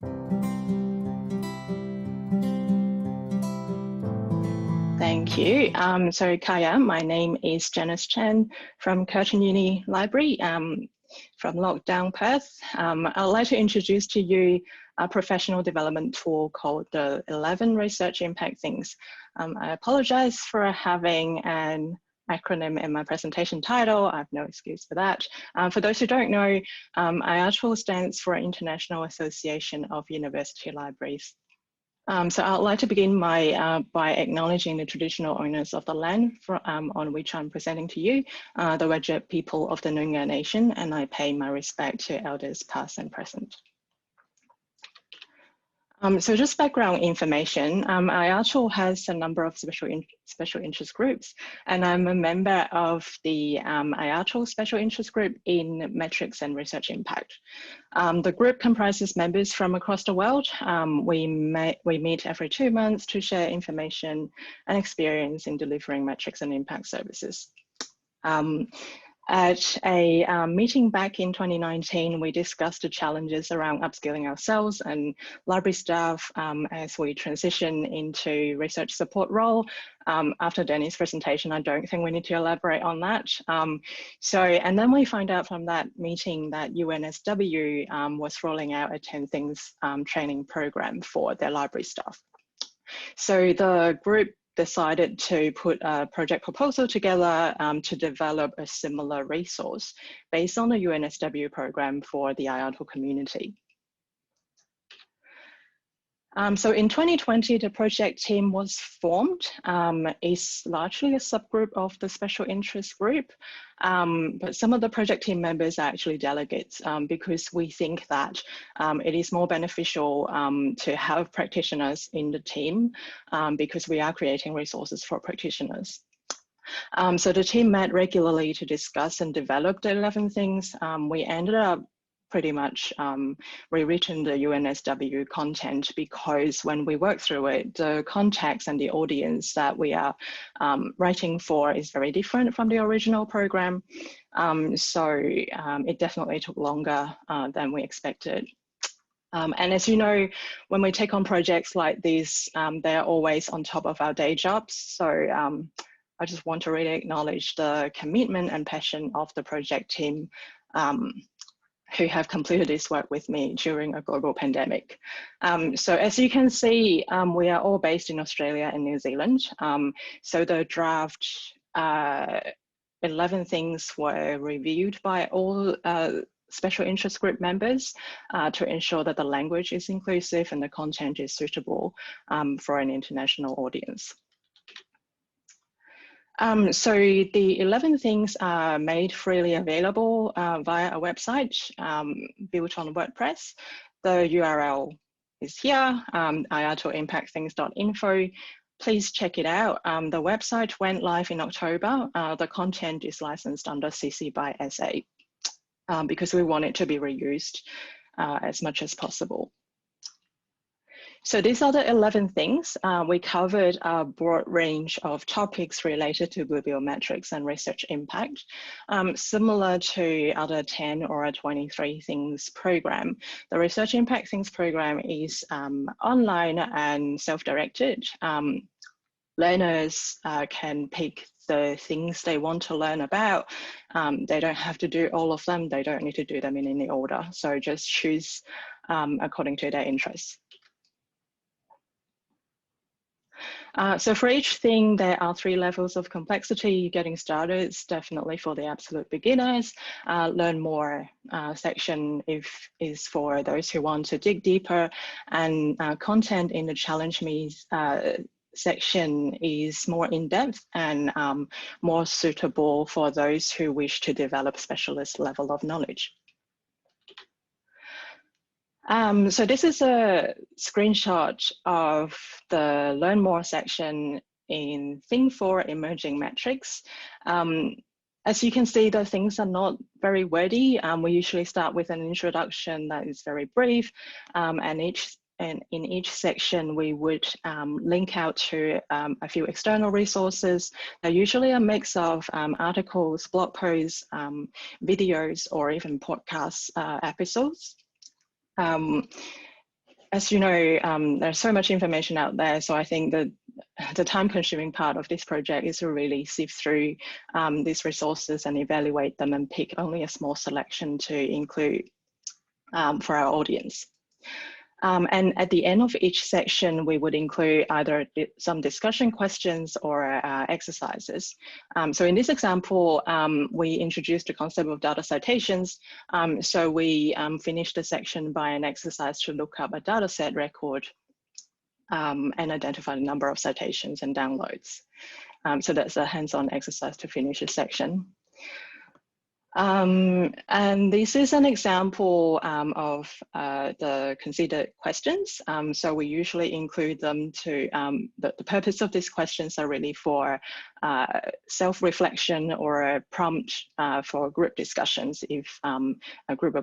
Thank you. So Kaya, my name is Janice Chan from Curtin Uni Library from lockdown Perth. I'd like to introduce to you a professional development tool called the 11 Research Impact Things. I apologize for having an acronym in my presentation title. I have no excuse for that. For those who don't know, IATUL stands for International Association of University Libraries. So I'd like to begin by acknowledging the traditional owners of the land on which I'm presenting to you, the Whadjuk people of the Noongar Nation, and I pay my respect to elders past and present. So just background information, IATUL has a number of special interest groups, and I'm a member of the IATUL Special Interest Group in Metrics and Research Impact. The group comprises members from across the world. We meet every 2 months to share information and experience in delivering metrics and impact services. At a meeting back in 2019, we discussed the challenges around upskilling ourselves and library staff as we transition into research support role. After Danny's presentation, I don't think we need to elaborate on that. And then we find out from that meeting that UNSW was rolling out a 10 Things training program for their library staff. So the group decided to put a project proposal together to develop a similar resource based on the UNSW program for the IATUL community. So in 2020, the project team was formed. It's largely a subgroup of the special interest group, but some of the project team members are actually delegates because we think that it is more beneficial to have practitioners in the team because we are creating resources for practitioners. So the team met regularly to discuss and develop the 11 things. We ended up pretty much rewritten the UNSW content because when we work through it, the context and the audience that we are writing for is very different from the original program. It definitely took longer than we expected. And as you know, when we take on projects like this, they're always on top of our day jobs. So I just want to really acknowledge the commitment and passion of the project team who have completed this work with me during a global pandemic. So as you can see, we are all based in Australia and New Zealand. So the draft 11 things were reviewed by all special interest group members to ensure that the language is inclusive and the content is suitable for an international audience. So the 11 things are made freely available via a website built on WordPress. The URL is here, iatulimpactthings.info. Please check it out. The website went live in October. The content is licensed under CC by SA because we want it to be reused as much as possible. So these are the 11 things. We covered a broad range of topics related to bibliometrics and research impact. Similar to other 10 or 23 things program, the Research Impact Things program is online and self-directed. Learners can pick the things they want to learn about. They don't have to do all of them. They don't need to do them in any order. So just choose according to their interests. So for each thing, there are 3 levels of complexity. Getting started is definitely for the absolute beginners. Learn more section is for those who want to dig deeper, and content in the Challenge Me section is more in-depth and more suitable for those who wish to develop specialist level of knowledge. So this is a screenshot of the Learn More section in Thing 4 Emerging Metrics. As you can see, the things are not very wordy. We usually start with an introduction that is very brief, and in each section we would link out to a few external resources. They're usually a mix of articles, blog posts, videos, or even podcast episodes. as you know, there's so much information out there. So I think that the time-consuming part of this project is to really sift through these resources and evaluate them and pick only a small selection to include for our audience. And at the end of each section, we would include either some discussion questions or exercises. So in this example, we introduced the concept of data citations. So we finished the section by an exercise to look up a data set record and identify the number of citations and downloads. So that's a hands-on exercise to finish a section. And this is an example of the considered questions. So we usually include them to, the purpose of these questions are really for self-reflection or a prompt for group discussions if a group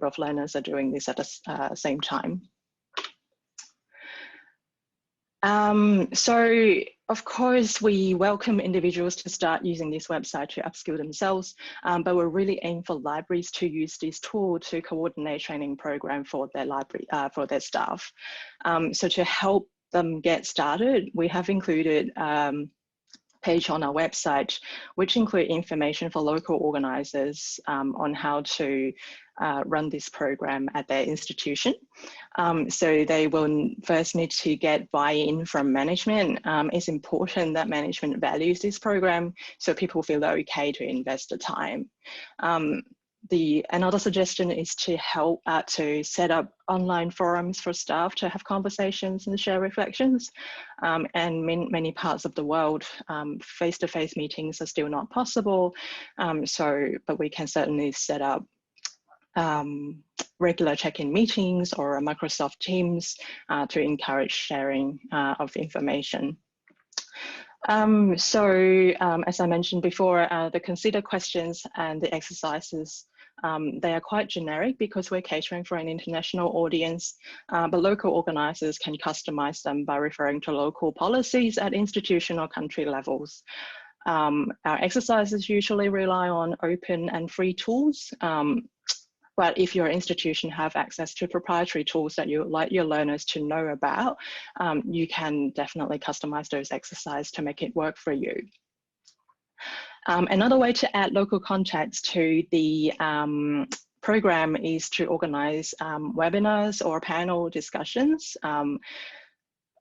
of learners are doing this at the same time. So of course, we welcome individuals to start using this website to upskill themselves, but we really aim for libraries to use this tool to coordinate training program for their library, for their staff. So to help them get started, we have included page on our website, which include information for local organizers on how to run this program at their institution. So they will first need to get buy-in from management. It's important that management values this program so people feel okay to invest the time. Another suggestion is to help to set up online forums for staff to have conversations and share reflections. And many parts of the world, face-to-face meetings are still not possible. But we can certainly set up regular check-in meetings or Microsoft Teams to encourage sharing of information. As I mentioned before, the consider questions and the exercises, they are quite generic because we're catering for an international audience, but local organisers can customise them by referring to local policies at institution or country levels. Our exercises usually rely on open and free tools, but if your institution have access to proprietary tools that you would like your learners to know about, you can definitely customize those exercises to make it work for you. Another way to add local context to the program is to organize webinars or panel discussions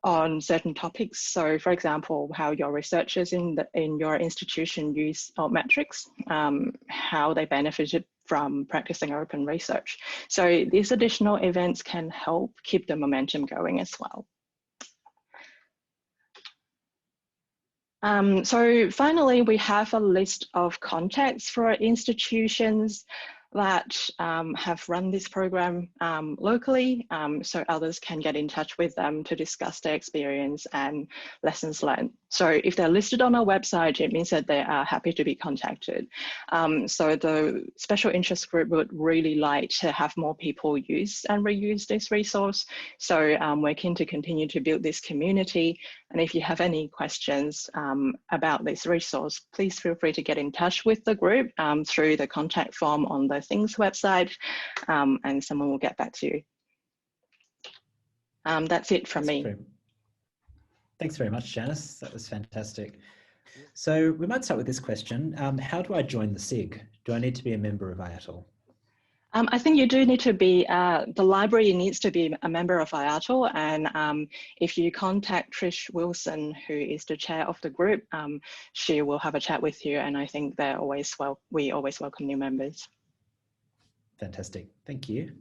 on certain topics. So for example, how your researchers in your institution use metrics, how they benefited from practicing open research. So these additional events can help keep the momentum going as well. So finally, we have a list of contacts for institutions that have run this program locally, so others can get in touch with them to discuss their experience and lessons learned. So if they're listed on our website, it means that they are happy to be contacted. So the special interest group would really like to have more people use and reuse this resource. So we're keen to continue to build this community. And if you have any questions about this resource, please feel free to get in touch with the group through the contact form on the Things website, and someone will get back to you. That's it from me. Thanks very much, Janice. That was fantastic. So we might start with this question. How do I join the SIG? Do I need to be a member of IATUL? I think you do need to be, the library needs to be a member of IATUL, and if you contact Trish Wilson, who is the chair of the group, she will have a chat with you, and I think they're always we always welcome new members. Fantastic, thank you.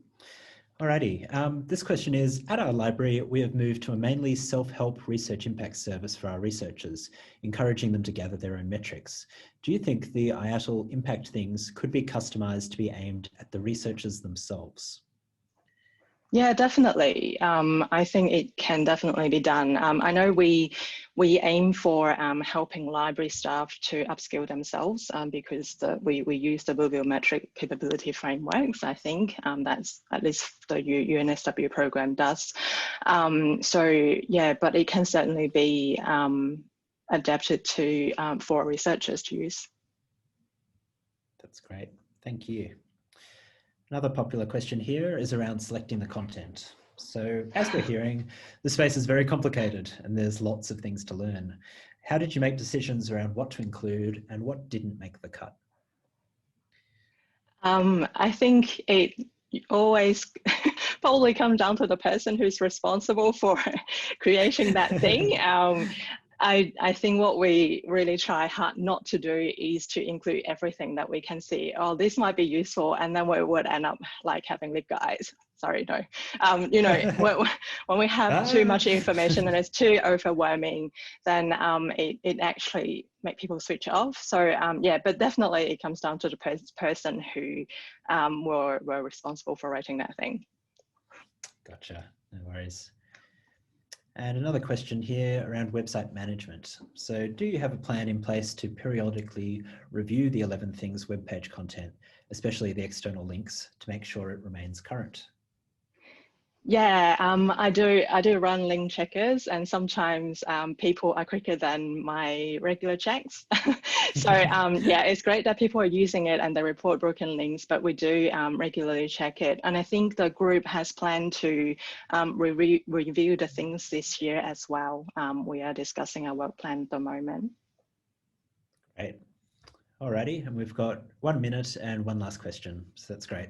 Alrighty, this question is, at our library, we have moved to a mainly self-help research impact service for our researchers, encouraging them to gather their own metrics. Do you think the IATUL impact things could be customised to be aimed at the researchers themselves? Yeah, definitely. I think it can definitely be done. I know we aim for helping library staff to upskill themselves because we use the bibliometric capability frameworks. I think that's at least the UNSW program does. So yeah, but it can certainly be adapted to for researchers to use. That's great. Thank you. Another popular question here is around selecting the content. So as we're hearing, the space is very complicated and there's lots of things to learn. How did you make decisions around what to include and what didn't make the cut? I think it always probably comes down to the person who's responsible for creating that thing. I think what we really try hard not to do is to include everything that we can see. Oh, this might be useful, and then we would end up like having lip guides. Sorry, no. You know, when we have too much information and it's too overwhelming, then it actually make people switch off. So yeah, but definitely it comes down to the person who were responsible for writing that thing. Gotcha, no worries. And another question here around website management. So do you have a plan in place to periodically review the 11 Things webpage content, especially the external links, to make sure it remains current? Yeah, I do run link checkers, and sometimes people are quicker than my regular checks. So yeah, it's great that people are using it and they report broken links, but we do regularly check it. And I think the group has planned to review the things this year as well. We are discussing our work plan at the moment. Great. Alrighty, and we've got 1 minute and one last question, so that's great.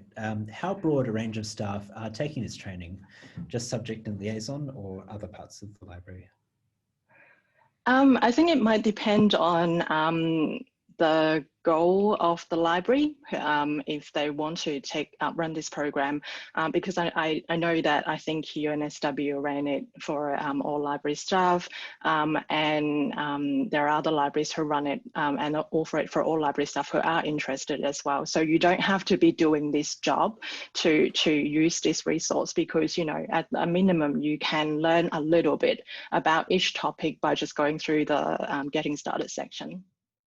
How broad a range of staff are taking this training? Just subject and liaison or other parts of the library? I think it might depend on the goal of the library, if they want to run this program, because I know that I think UNSW ran it for all library staff, and there are other libraries who run it and offer it for all library staff who are interested as well. So you don't have to be doing this job to use this resource, because, you know, at a minimum you can learn a little bit about each topic by just going through the getting started section.